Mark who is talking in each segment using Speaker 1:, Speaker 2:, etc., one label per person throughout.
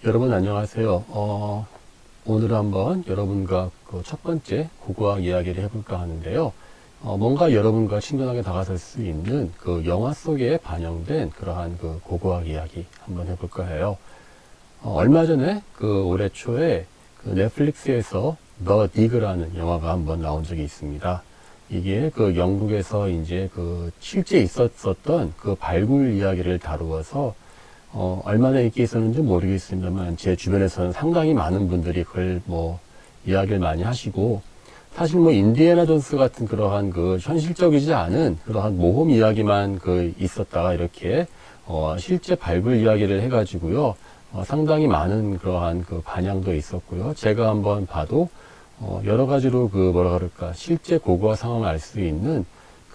Speaker 1: 여러분 안녕하세요. 오늘 한번 여러분과 그 첫 번째 고고학 이야기를 해볼까 하는데요. 뭔가 여러분과 친근하게 다가설 수 있는 그 영화 속에 반영된 그러한 그 고고학 이야기 한번 해볼까 해요. 얼마 전에 그 올해 초에 그 넷플릭스에서 The Dig라는 영화가 한번 나온 적이 있습니다. 이게 그 영국에서 이제 그 실제 있었던 그 발굴 이야기를 다루어서 얼마나 인기 있었는지 모르겠습니다만 제 주변에서는 상당히 많은 분들이 그걸 이야기를 많이 하시고, 사실 인디애나 존스 같은 그러한 그 현실적이지 않은 그러한 모험 이야기만 그 있었다가 이렇게 실제 발굴 이야기를 해가지고요, 상당히 많은 그러한 그 반향도 있었고요. 제가 한번 봐도 여러 가지로 그 뭐라 그럴까, 실제 고고와 상황을 알 수 있는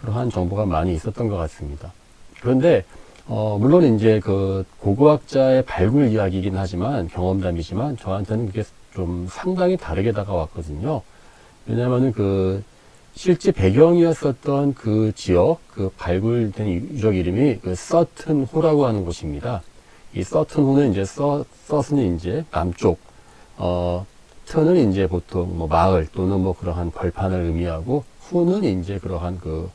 Speaker 1: 그러한 정보가 많이 있었던 것 같습니다. 그런데 물론 이제 그 고고학자의 발굴 이야기이긴 하지만, 경험담이지만, 저한테는 그게 좀 상당히 다르게 다가왔거든요. 왜냐면은 그 실제 배경이었었던 그 지역, 그 발굴된 유적 이름이 그 서튼호라고 하는 곳입니다. 이 서튼호는 이제 서스는 이제 남쪽, 트는 이제 보통 마을 또는 그러한 벌판을 의미하고, 후는 이제 그러한 그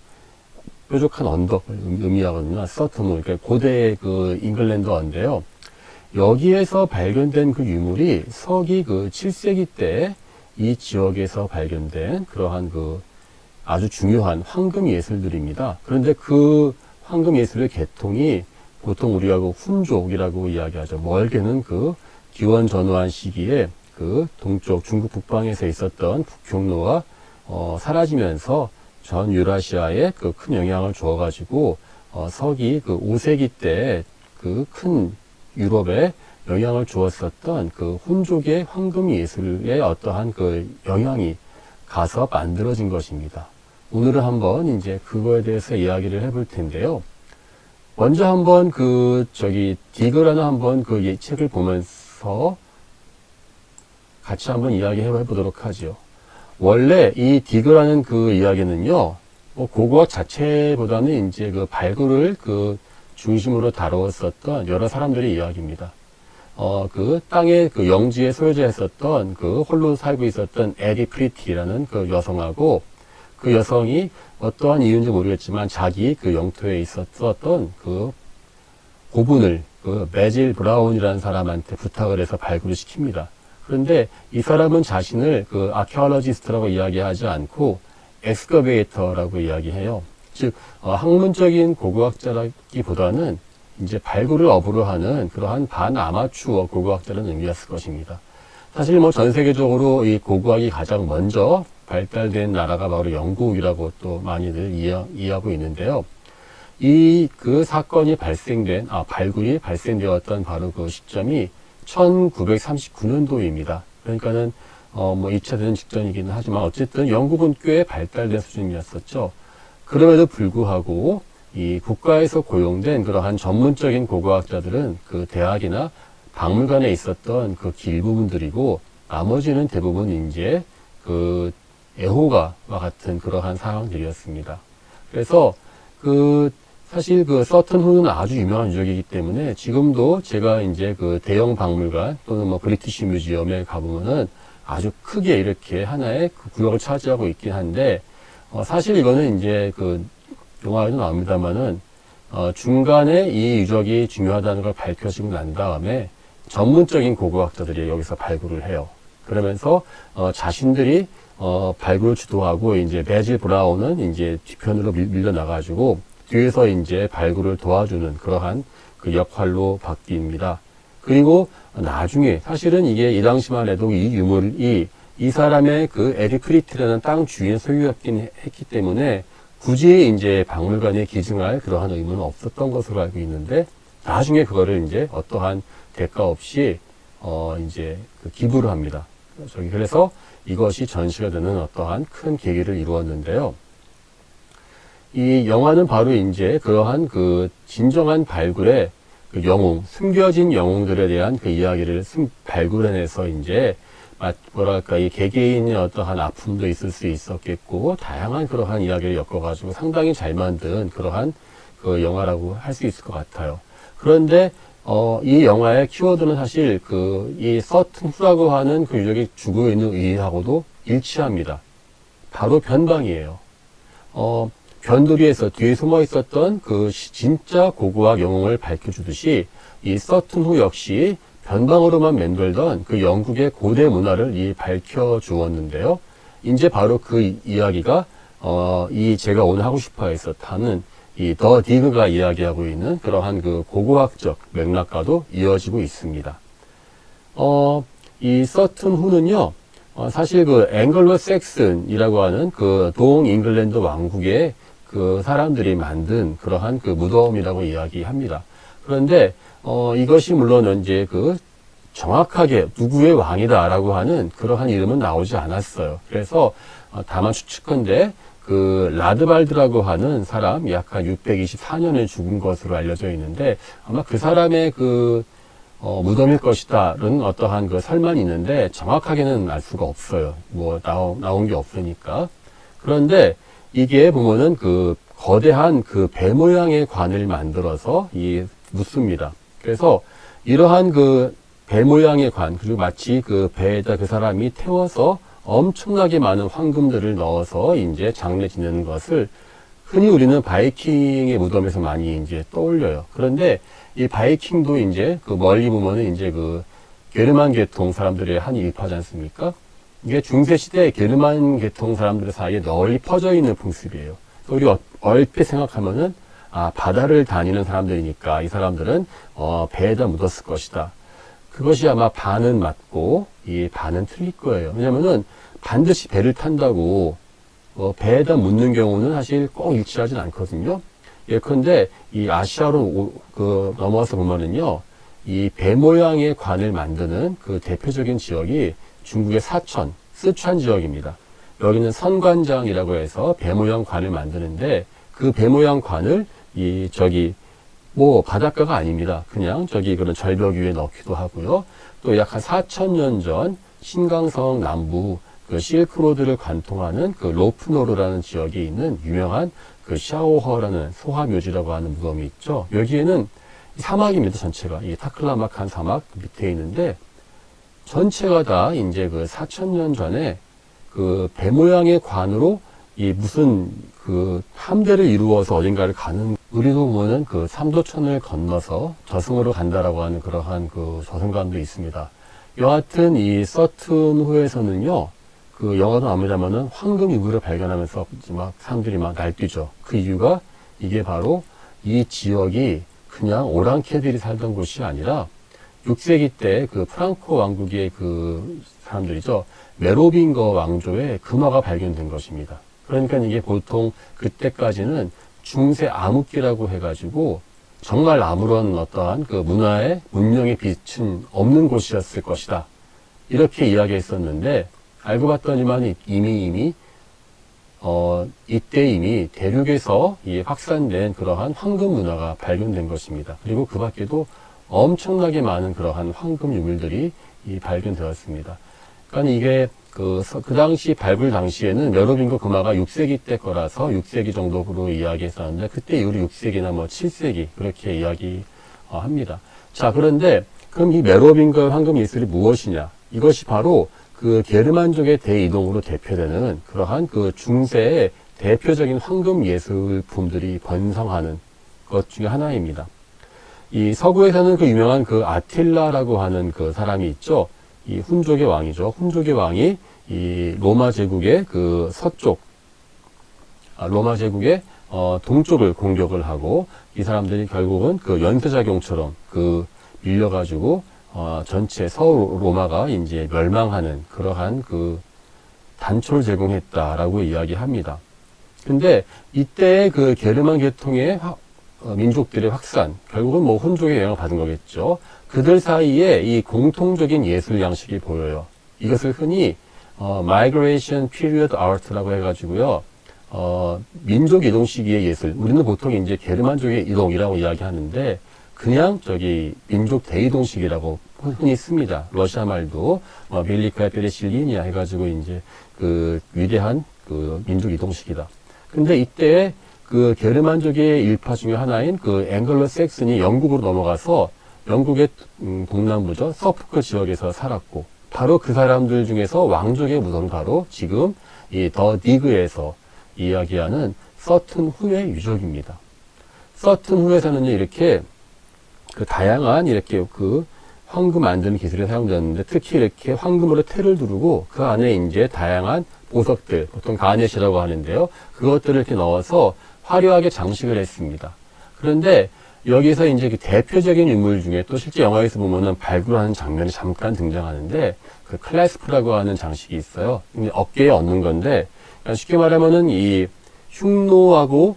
Speaker 1: 뾰족한 언덕을 의미하거든요. 서튼호, 그러니까 고대 그 잉글랜드어인데요. 여기에서 발견된 그 유물이 서기 그 7세기 때 이 지역에서 발견된 그러한 그 아주 중요한 황금 예술들입니다. 그런데 그 황금 예술의 계통이 보통 우리가 그 훈족이라고 이야기하죠. 멀게는 그 기원전후한 시기에 그 동쪽 중국 북방에서 있었던 북경로가 사라지면서 전 유라시아에 그 큰 영향을 주어가지고 서기 그 5세기 때 그 큰 유럽에 영향을 주었었던 그 훈족의 황금 예술의 어떠한 그 영향이 가서 만들어진 것입니다. 오늘은 한번 이제 그거에 대해서 이야기를 해볼 텐데요. 먼저 한번 디그라는 한번 그 책을 보면서 같이 한번 이야기해 보도록 하죠. 원래 이 디그라는 그 이야기는요, 고고학 자체보다는 이제 그 발굴을 그 중심으로 다루었었던 여러 사람들의 이야기입니다. 그 땅의 그 영지에 소유자였었던 그 홀로 살고 있었던 에디 프리티라는 그 여성하고, 그 여성이 어떠한 이유인지 모르겠지만 자기 그 영토에 있었던 그 고분을 그 매질 브라운이라는 사람한테 부탁을 해서 발굴을 시킵니다. 그런데 이 사람은 자신을 그 아케올로지스트라고 이야기하지 않고 엑스커베이터라고 이야기해요. 즉 학문적인 고고학자라기보다는 이제 발굴을 업으로 하는 그러한 반아마추어 고고학자라는 의미였을 것입니다. 사실 전 세계적으로 이 고고학이 가장 먼저 발달된 나라가 바로 영국이라고 또 많이들 이해하고 있는데요. 이 그 사건이 발굴이 발생되었던 바로 그 시점이 1939년도입니다. 그러니까는 2차 대전 직전이기는 하지만 어쨌든 영국은 꽤 발달된 수준이었었죠. 그럼에도 불구하고 이 국가에서 고용된 그러한 전문적인 고고학자들은 그 대학이나 박물관에 있었던 그 일부분들이고, 나머지는 대부분 이제 그 애호가와 같은 그러한 상황들이었습니다. 그래서 사실 그 서튼호는 아주 유명한 유적이기 때문에 지금도 제가 이제 그 대형 박물관 또는 브리티시 뮤지엄에 가보면은 아주 크게 이렇게 하나의 그 구역을 차지하고 있긴 한데, 사실 이거는 이제 그 영화에도 나옵니다만은 중간에 이 유적이 중요하다는 걸 밝혀지고 난 다음에 전문적인 고고학자들이 여기서 발굴을 해요. 그러면서 자신들이 발굴을 주도하고, 이제 매질 브라운은 이제 뒤편으로 밀려나가지고 뒤에서 이제 발굴을 도와주는 그러한 그 역할로 바뀝니다. 그리고 나중에 사실은 이게 이 당시만 해도 이 유물이 이 사람의 그 에디 프리티라는 땅 주인 소유였긴 했기 때문에 굳이 이제 박물관에 기증할 그러한 의무는 없었던 것으로 알고 있는데, 나중에 그거를 이제 어떠한 대가 없이 이제 그 기부를 합니다. 그래서 이것이 전시가 되는 어떠한 큰 계기를 이루었는데요. 이 영화는 바로 이제 그러한 그 진정한 발굴의 그 영웅, 숨겨진 영웅들에 대한 그 이야기를 발굴해내서 이제 뭐랄까, 이 개개인의 어떠한 아픔도 있을 수 있었겠고, 다양한 그러한 이야기를 엮어가지고 상당히 잘 만든 그러한 그 영화라고 할 수 있을 것 같아요. 그런데 이 영화의 키워드는 사실 이 서튼 후라고 하는 그 유적이 주고 있는 의의하고도 일치합니다. 바로 변방이에요. 변두리에서 뒤에 숨어 있었던 진짜 고고학 영웅을 밝혀주듯이 이 서튼 후 역시 변방으로만 맴돌던 그 영국의 고대 문화를 밝혀주었는데요. 이제 바로 그 이야기가 제가 오늘 하고 싶어 했었다는 이 더 디그가 이야기하고 있는 그러한 그 고고학적 맥락과도 이어지고 있습니다. 이 서튼 후는요, 사실 앵글로 섹슨이라고 하는 동잉글랜드 왕국의 사람들이 만든 그러한 무덤이라고 이야기합니다. 그런데, 이것이 물론 이제 정확하게 누구의 왕이다라고 하는 그러한 이름은 나오지 않았어요. 그래서, 다만 추측컨대 라드발드라고 하는 사람, 약 한 624년에 죽은 것으로 알려져 있는데, 아마 그 사람의 무덤일 것이다는 어떠한 설만이 있는데, 정확하게는 알 수가 없어요. 나온 게 없으니까. 그런데, 이게 보면은 거대한 배 모양의 관을 만들어서 묻습니다. 그래서, 이러한 배 모양의 관, 그리고 마치 배에다 그 사람이 태워서 엄청나게 많은 황금들을 넣어서 이제 장례 지내는 것을 흔히 우리는 바이킹의 무덤에서 많이 이제 떠올려요. 그런데 이 바이킹도 이제 멀리 보면은 이제 게르만 계통 사람들의 한 일파지 않습니까? 이게 중세 시대 게르만 계통 사람들 사이에 널리 퍼져 있는 풍습이에요. 우리 얼핏 생각하면은 바다를 다니는 사람들이니까 이 사람들은 배에다 묻었을 것이다. 그것이 아마 반은 맞고 이 반은 틀릴 거예요. 왜냐면은 반드시 배를 탄다고 배에다 묻는 경우는 사실 꼭 일치하진 않거든요. 예컨대 이 아시아로 넘어와서 보면은요, 이 배 모양의 관을 만드는 대표적인 지역이 중국의 사천, 쓰촨 지역입니다. 여기는 선관장이라고 해서 배 모양 관을 만드는데 그 배 모양 관을 바닷가가 아닙니다. 그냥 그런 절벽 위에 넣기도 하고요. 또 약 한 4,000년 전 신강성 남부 실크로드를 관통하는 로프노르라는 지역에 있는 유명한 샤오허라는 소화묘지라고 하는 무덤이 있죠. 여기에는 사막입니다. 전체가. 이 타클라마칸 사막 밑에 있는데 전체가 다 이제 4,000년 전에 배 모양의 관으로 무슨 함대를 이루어서 어딘가를 가는, 우리도 보면은 삼도천을 건너서 저승으로 간다라고 하는 그러한 저승관도 있습니다. 여하튼 이 서튼 호에서는요, 영화도 나옵니다만은 황금 유물을 발견하면서 사람들이 날뛰죠. 그 이유가 이게 바로 이 지역이 그냥 오랑캐들이 살던 곳이 아니라 6세기 때 프랑코 왕국의 사람들이죠. 메로빙거 왕조의 금화가 발견된 것입니다. 그러니까 이게 보통 그때까지는 중세 암흑기라고 해가지고 정말 아무런 어떠한 문명의 빛은 없는 곳이었을 것이다. 이렇게 이야기했었는데 알고 봤더니만 이미 이때 이미 대륙에서 확산된 그러한 황금 문화가 발견된 것입니다. 그리고 그 밖에도 엄청나게 많은 그러한 황금 유물들이 발견되었습니다. 그러니까 이게 그 당시 발굴 당시에는 메로빙거 금화가 6세기 때 거라서 6세기 정도로 이야기했었는데 그때 이후로 6세기나 7세기 그렇게 이야기합니다. 자, 그런데 그럼 이 메로빙거 황금 예술이 무엇이냐? 이것이 바로 게르만족의 대이동으로 대표되는 그러한 중세의 대표적인 황금 예술품들이 번성하는 것 중에 하나입니다. 이 서구에서는 유명한 아틸라라고 하는 사람이 있죠. 이 훈족의 왕이죠. 훈족의 왕이 이 로마 제국의 서쪽, 로마 제국의 동쪽을 공격을 하고 이 사람들이 결국은 연쇄작용처럼 밀려가지고 전체 서로마가 이제 멸망하는 그러한 단초를 제공했다라고 이야기합니다. 근데 이때 게르만 계통의 민족들의 확산, 결국은 혼족의 영향을 받은 거겠죠. 그들 사이에 이 공통적인 예술 양식이 보여요. 이것을 흔히 Migration Period Art라고 해가지고요. 민족 이동 시기의 예술. 우리는 보통 이제 게르만족의 이동이라고 이야기하는데 그냥 민족 대이동식이라고 흔히 씁니다. 러시아 말도 벨리카야 페레실리니아 해가지고 이제 위대한 민족 이동식이다. 근데 이때 게르만족의 일파 중에 하나인 앵글로 섹슨이 영국으로 넘어가서 영국의 동남부죠. 서프크 지역에서 살았고, 바로 그 사람들 중에서 왕족의 무덤이 바로 지금 이 더 디그에서 이야기하는 서튼 후의 유적입니다. 서튼 후에서는요, 이렇게 그 다양한 이렇게 그 황금 만드는 기술이 사용되었는데, 특히 이렇게 황금으로 테를 두르고 그 안에 이제 다양한 보석들, 보통 가넷이라고 하는데요. 그것들을 이렇게 넣어서 화려하게 장식을 했습니다. 그런데 여기서 이제 그 대표적인 인물 중에 또 실제 영화에서 보면은 발굴하는 장면이 잠깐 등장하는데, 그 클래스프라고 하는 장식이 있어요. 어깨에 얹는 건데, 그러니까 쉽게 말하면은 이 흉노하고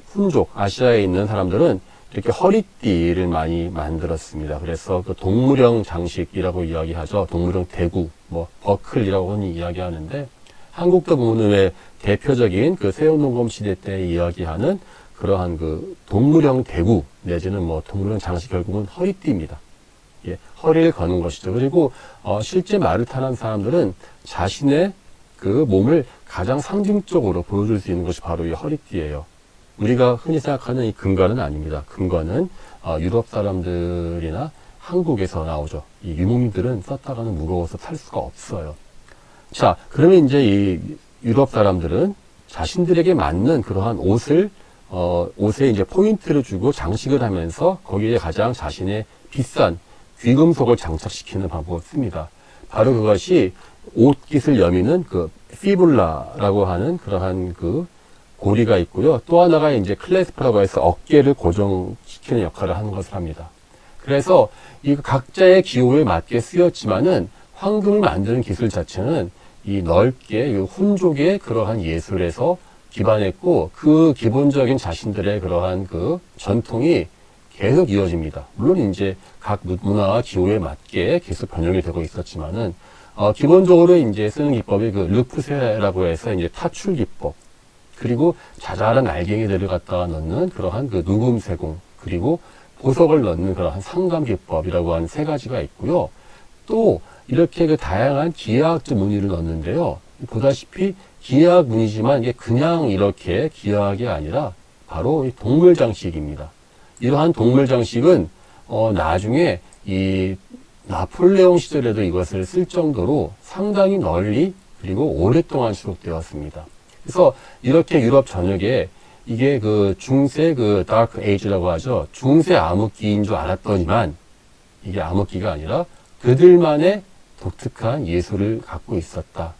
Speaker 1: 훈족, 아시아에 있는 사람들은 이렇게 허리띠를 많이 만들었습니다. 그래서 그 동물형 장식이라고 이야기하죠. 동물형 대구, 뭐 버클이라고는 이야기하는데, 한국도 보면 왜 대표적인 그 세운동검 시대 때 이야기하는 그러한 그 동물형 대구 내지는 뭐 동물형 장식, 결국은 허리띠입니다. 예, 허리를 거는 것이죠. 그리고 실제 말을 타는 사람들은 자신의 그 몸을 가장 상징적으로 보여줄 수 있는 것이 바로 이 허리띠예요. 우리가 흔히 생각하는 이 금관은 아닙니다. 금관은 유럽 사람들이나 한국에서 나오죠. 이 유목민들은 썼다가는 무거워서 탈 수가 없어요. 자, 그러면 이제 이 유럽 사람들은 자신들에게 맞는 그러한 옷을 옷에 이제 포인트를 주고 장식을 하면서 거기에 가장 자신의 비싼 귀금속을 장착시키는 방법을 씁니다. 바로 그것이 옷깃을 여미는 그 피불라라고 하는 그러한 그 고리가 있고요. 또 하나가 이제 클래스프라고 해서 어깨를 고정시키는 역할을 하는 것을 합니다. 그래서 이 각자의 기호에 맞게 쓰였지만은 황금을 만드는 기술 자체는 이 넓게 훈족의 그러한 예술에서 기반했고, 그 기본적인 자신들의 그러한 그 전통이 계속 이어집니다. 물론 이제 각 문화와 기호에 맞게 계속 변형이 되고 있었지만은 기본적으로 이제 쓰는 기법이 그 르프세라고 해서 이제 타출 기법, 그리고 자잘한 알갱이들을 갖다가 넣는 그러한 그 누금세공, 그리고 보석을 넣는 그러한 상감 기법이라고 하는 세 가지가 있고요. 또 이렇게 그 다양한 기하학적 무늬를 넣는데요. 보다시피 기하학 무늬지만 이게 그냥 이렇게 기하학이 아니라 바로 이 동물 장식입니다. 이러한 동물 장식은 나중에 이 나폴레옹 시절에도 이것을 쓸 정도로 상당히 널리 그리고 오랫동안 수록되었습니다. 그래서 이렇게 유럽 전역에 이게 그 중세 그 다크 에이지라고 하죠. 중세 암흑기인 줄 알았더니만 이게 암흑기가 아니라 그들만의 독특한 예술을 갖고 있었다.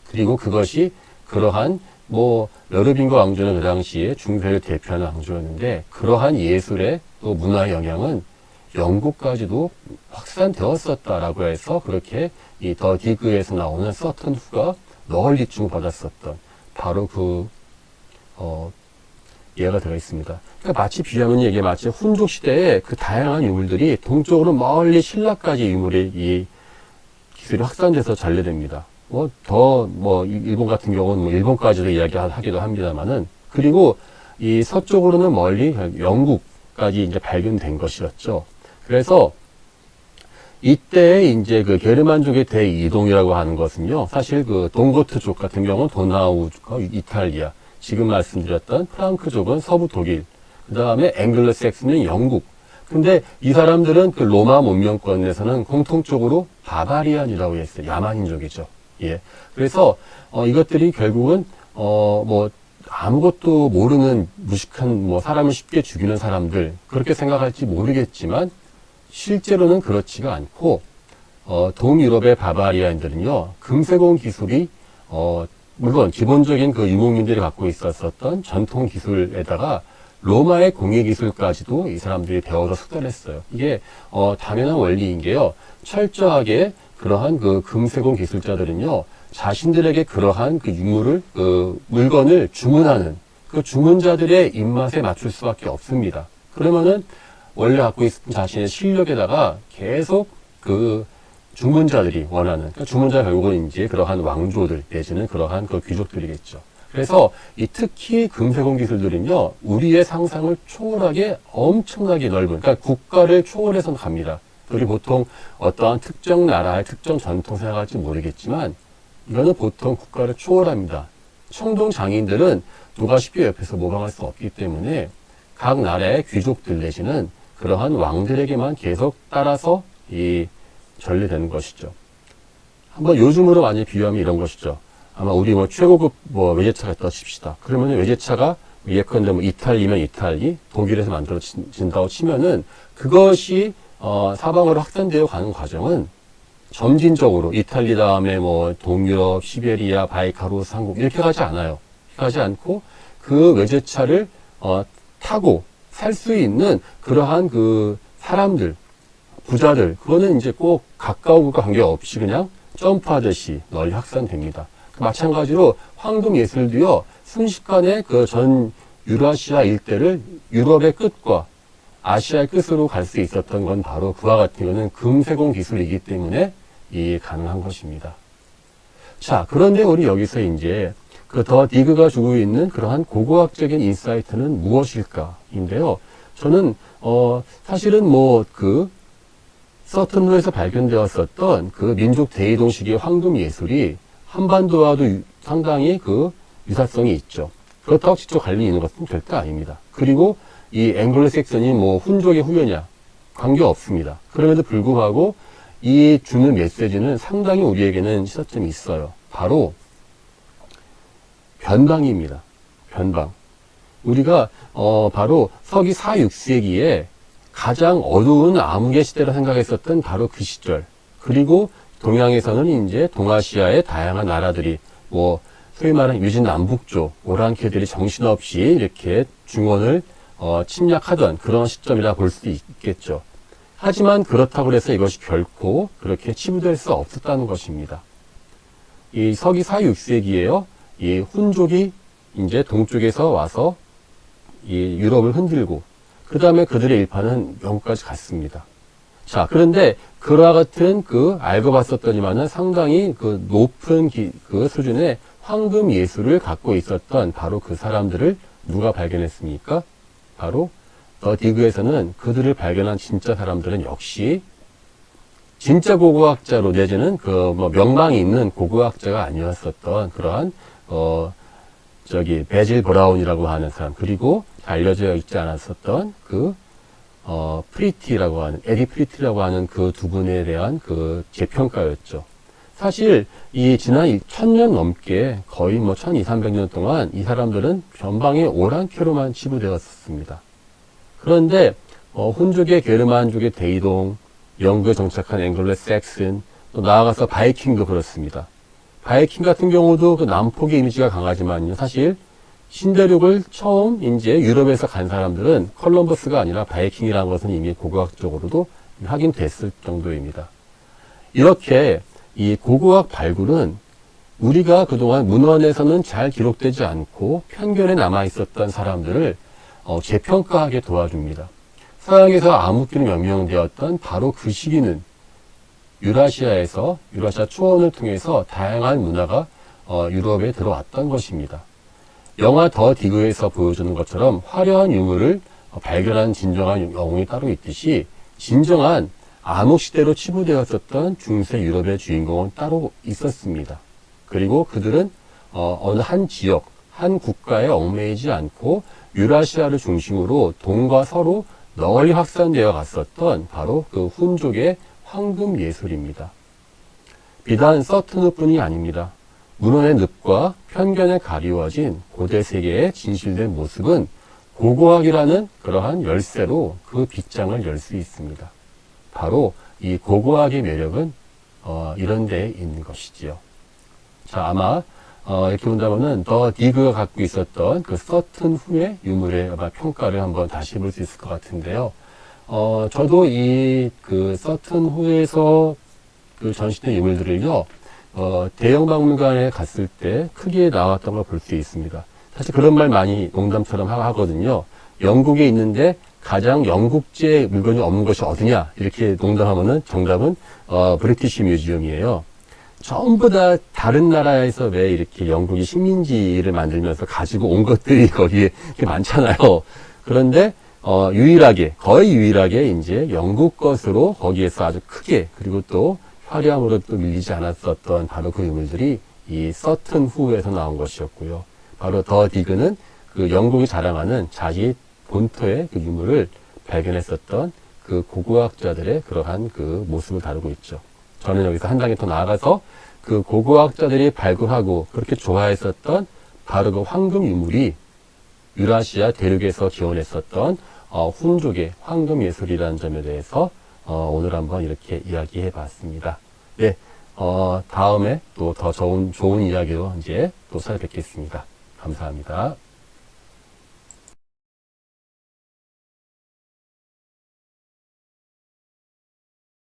Speaker 1: 그리고 그것이 그러한 뭐 여르빙거 왕조는 그 당시에 중세를 대표하는 왕조였는데, 그러한 예술의 또 문화 영향은 영국까지도 확산되었었다라고 해서 그렇게 이 더 디그에서 나오는 서튼 후가 널리 주목받았었던 바로 그 예가 되어 있습니다. 그러니까 마치 비유하면 이게 마치 훈족 시대에 그 다양한 유물들이 동쪽으로 멀리 신라까지 유물의 이 기술이 확산돼서 전래됩니다. 일본 같은 경우는 일본까지도 이야기하기도 합니다만은, 그리고 이 서쪽으로는 멀리 영국까지 이제 발견된 것이었죠. 그래서 이때 이제 그 게르만족의 대이동이라고 하는 것은요, 사실 그 동고트족 같은 경우는 도나우족과 이탈리아, 지금 말씀드렸던 프랑크족은 서부 독일, 그 다음에 앵글로색스는 영국. 근데 이 사람들은 그 로마 문명권에서는 공통적으로 바바리안이라고 했어요. 야만인족이죠. 예. 그래서 이것들이 결국은 아무것도 모르는 무식한 사람을 쉽게 죽이는 사람들, 그렇게 생각할지 모르겠지만 실제로는 그렇지가 않고 동유럽의 바바리안들은요, 금세공 기술이 물론 기본적인 그 유목민들이 갖고 있었던 전통 기술에다가 로마의 공예 기술까지도 이 사람들이 배워서 숙달했어요. 이게 당연한 원리인 게요, 철저하게 그러한 그 금세공 기술자들은요, 자신들에게 그러한 그 유물을, 그 물건을 주문하는 그 주문자들의 입맛에 맞출 수밖에 없습니다. 그러면은 원래 갖고 있는 자신의 실력에다가 계속 그 주문자들이 원하는, 그러니까 주문자 결국은 이제 그러한 왕조들 내지는 그러한 그 귀족들이겠죠. 그래서 이 특히 금세공 기술들은요, 우리의 상상을 초월하게 엄청나게 넓은, 그러니까 국가를 초월해서 갑니다. 우리 보통 어떠한 특정 나라의 특정 전통 생각할지 모르겠지만 이거는 보통 국가를 초월합니다. 청동 장인들은 누가 쉽게 옆에서 모방할 수 없기 때문에 각 나라의 귀족들 내지는 그러한 왕들에게만 계속 따라서 전리되는 것이죠. 한번 요즘으로 많이 비유하면 이런 것이죠. 아마 우리 최고급 외제차가 있다고 칩시다. 그러면 외제차가 예컨대 이탈리면 이탈리, 독일에서 만들어진다고 치면은 그것이 사방으로 확산되어 가는 과정은 점진적으로 이탈리 다음에 동유럽, 시베리아, 바이카루스, 한국 이렇게 가지 않아요. 가지 않고 그 외제차를 타고 살 수 있는 그러한 그 사람들, 부자들, 그거는 이제 꼭 가까운 곳과 관계없이 그냥 점프하듯이 널리 확산됩니다. 마찬가지로 황금 예술도요, 순식간에 그 전 유라시아 일대를 유럽의 끝과 아시아의 끝으로 갈 수 있었던 건 바로 그와 같은 거는 금세공 기술이기 때문에 가능한 것입니다. 자, 그런데 우리 여기서 이제 그 더 디그가 주고 있는 그러한 고고학적인 인사이트는 무엇일까인데요. 저는 사실은 서튼호에서 발견되었었던 그 민족 대이동식의 황금 예술이 한반도와도 상당히 그 유사성이 있죠. 그렇다고 직접 관련이 있는 것은 절대 아닙니다. 그리고 이 앵글로색슨이 훈족의 후예냐 관계 없습니다. 그럼에도 불구하고 이 주는 메시지는 상당히 우리에게는 시사점이 있어요. 바로 변방입니다. 변방. 우리가 바로 서기 4, 6세기에 가장 어두운 암흑의 시대라 생각했었던 바로 그 시절. 그리고 동양에서는 이제 동아시아의 다양한 나라들이 소위 말하는 유진 남북조 오랑캐들이 정신없이 이렇게 중원을 침략하던 그런 시점이라 볼 수 있겠죠. 하지만 그렇다고 해서 이것이 결코 그렇게 치부될 수 없었다는 것입니다. 이 서기 4, 6세기에요. 이 훈족이 이제 동쪽에서 와서 이 유럽을 흔들고 그 다음에 그들의 일파는 영국까지 갔습니다. 자, 그런데 그와 같은 알고 봤었더니만은 상당히 높은 그 수준의 황금 예술을 갖고 있었던 바로 그 사람들을 누가 발견했습니까? 바로 더 디그에서는 그들을 발견한 진짜 사람들은 역시 진짜 고고학자로 내지는 명망이 있는 고고학자가 아니었었던 그러한 베질 브라운이라고 하는 사람, 그리고 알려져 있지 않았었던 프리티라고 하는, 에디 프리티라고 하는 그 두 분에 대한 재평가였죠. 사실, 지난 1000년 넘게 거의 1200~300년 동안 이 사람들은 변방의 오랑캐로만 치부되었습니다. 그런데, 훈족의 게르만족의 대이동, 영국에 정착한 앵글로 섹슨, 또 나아가서 바이킹도 그렇습니다. 바이킹 같은 경우도 그 남폭의 이미지가 강하지만요. 사실 신대륙을 처음 이제 유럽에서 간 사람들은 컬럼버스가 아니라 바이킹이라는 것은 이미 고고학적으로도 확인됐을 정도입니다. 이렇게 이 고고학 발굴은 우리가 그동안 문헌에서는 잘 기록되지 않고 편견에 남아 있었던 사람들을 재평가하게 도와줍니다. 서양에서 암흑기로 명명되었던 바로 그 시기는 유라시아 초원을 통해서 다양한 문화가 유럽에 들어왔던 것입니다. 영화 더 디그에서 보여주는 것처럼 화려한 유물을 발견한 진정한 영웅이 따로 있듯이 진정한 암흑시대로 치부되었었던 중세 유럽의 주인공은 따로 있었습니다. 그리고 그들은 어느 한 지역, 한 국가에 얽매이지 않고 유라시아를 중심으로 동과 서로 널리 확산되어 갔었던 바로 그 훈족의 황금 예술입니다. 비단 서튼우뿐이 아닙니다. 문헌의 늪과 편견에 가리워진 고대 세계의 진실된 모습은 고고학이라는 그러한 열쇠로 그 빗장을 열 수 있습니다. 바로 이 고고학의 매력은 이런 데에 있는 것이지요. 자, 아마 이렇게 본다면은 더 디그가 갖고 있었던 그 서튼 후의 유물의 아마 평가를 한번 다시 해볼 수 있을 것 같은데요. 저도 그 서튼 후에서 그 전시된 유물들을요, 대형 박물관에 갔을 때 크게 나왔던 걸 볼 수 있습니다. 사실 그런 말 많이 농담처럼 하거든요. 영국에 있는데 가장 영국제 물건이 없는 것이 어디냐? 이렇게 농담하면은 정답은, 브리티시 뮤지엄이에요. 전부 다 다른 나라에서 왜 이렇게 영국이 식민지를 만들면서 가지고 온 것들이 거기에 이렇게 많잖아요. 그런데, 거의 유일하게 이제 영국 것으로 거기에서 아주 크게, 그리고 또 화려함으로 또 밀리지 않았었던 바로 그 유물들이 이 서튼 후에서 나온 것이었고요. 바로 더 디그는 그 영국이 자랑하는 자기 본토의 그 유물을 발견했었던 그 고고학자들의 그러한 그 모습을 다루고 있죠. 저는 여기서 한 단계 더 나아가서 그 고고학자들이 발굴하고 그렇게 좋아했었던 바로 그 황금 유물이 유라시아 대륙에서 기원했었던 훈족의 황금 예술이라는 점에 대해서 오늘 한번 이렇게 이야기해 봤습니다. 네, 다음에 또 더 좋은 이야기로 이제 또 찾아뵙겠습니다. 감사합니다.